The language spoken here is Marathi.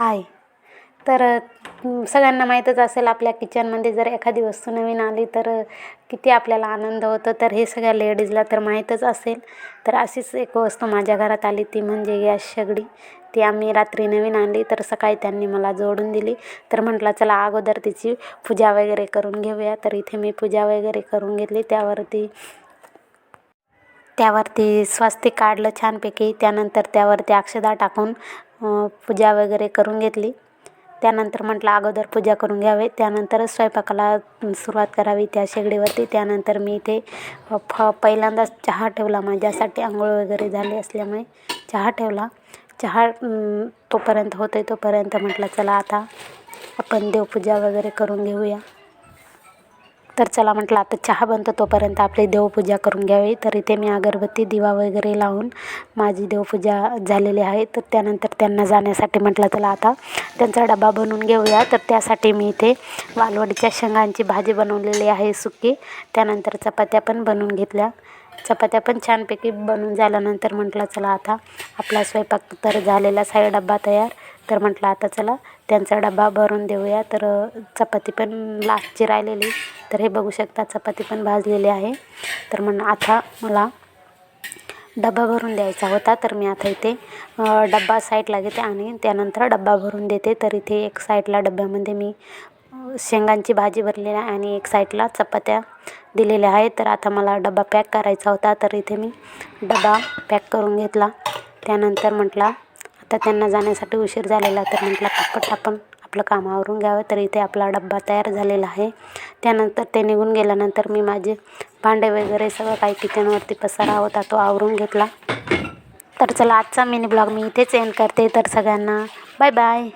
आहे. तर सगळ्यांना माहीतच असेल आपल्या किचनमध्ये जर एखादी वस्तू नवीन आली तर किती आपल्याला आनंद होतो. तर हे सगळ्या लेडीजला तर माहीतच असेल. तर अशीच एक वस्तू माझ्या घरात आली, ती म्हणजे गॅस शेगडी. ती आम्ही रात्री नवीन आणली, तर सकाळी त्यांनी मला जोडून दिली. तर म्हटलं चला अगोदर तिची पूजा वगैरे करून घेऊया. तर इथे मी पूजा वगैरे करून घेतली. त्यावरती स्वस्तिक काढलं छानपैकी. त्यानंतर त्यावरती अक्षता टाकून पूजा वगैरे करून घेतली. त्यानंतर म्हटलं अगोदर पूजा करून घ्यावे, त्यानंतरच स्वयंपाकाला सुरुवात करावी त्या शेगडीवरती. त्यानंतर मी इथे पहिल्यांदाच चहा ठेवला माझ्यासाठी. आंघोळ वगैरे झाली असल्यामुळे चहा ठेवला. चहा तोपर्यंत होते तोपर्यंत म्हटलं चला आता आपण देवपूजा वगैरे करून घेऊया. तर चला म्हटलं आता चहा बनतो तोपर्यंत आपली देवपूजा करून घ्यावी. तर इथे मी अगरबत्ती दिवा वगैरे लावून माझी देवपूजा झालेली आहे. तर त्यानंतर त्यांना जाण्यासाठी म्हटलं चला आता त्यांचा डबा बनवून घेऊया. तर त्यासाठी मी इथे वालवडीच्या शेंगांची भाजी बनवलेली आहे सुकी. त्यानंतर चपात्या पण बनवून घेतल्या. चपात्या पण छानपैकी बनवून झाल्यानंतर म्हटलं चला आता आपला स्वयंपाक तर झालेला आहे, डबा तयार. तर म्हटलं आता चला त्यांचा डबा भरून देऊया. तर चपाती पण लास्टची राहिलेली. तर हे बघू शकता चपाती पण भाजलेली आहे. तर म्हणून आता मला डबा भरून द्यायचा होता. तर मी आता इथे डबा साईडला घेते आणि त्यानंतर डबा भरून देते. तर इथे एक साईडला डब्यामध्ये मी शेंगांची भाजी भरलेली आहे आणि एक साईडला चपात्या दिलेल्या आहेत. तर आता मला डबा पॅक करायचा होता. तर इथे मी डबा पॅक करून घेतला. त्यानंतर म्हटला आता त्यांना जाण्यासाठी उशीर झालेला, तर म्हटलं पटपट आपण आपलं काम आवरून घ्यावं. तर इथे आपला डब्बा तयार झालेला आहे. त्यानंतर ते निघून गेल्यानंतर मी माझे भांडे वगैरे सगळं काही किचनवरती पसारा होता तो आवरून घेतला. तर चला आजचा मिनी ब्लॉग मी इथेच एंड करते. तर सगळ्यांना बाय बाय.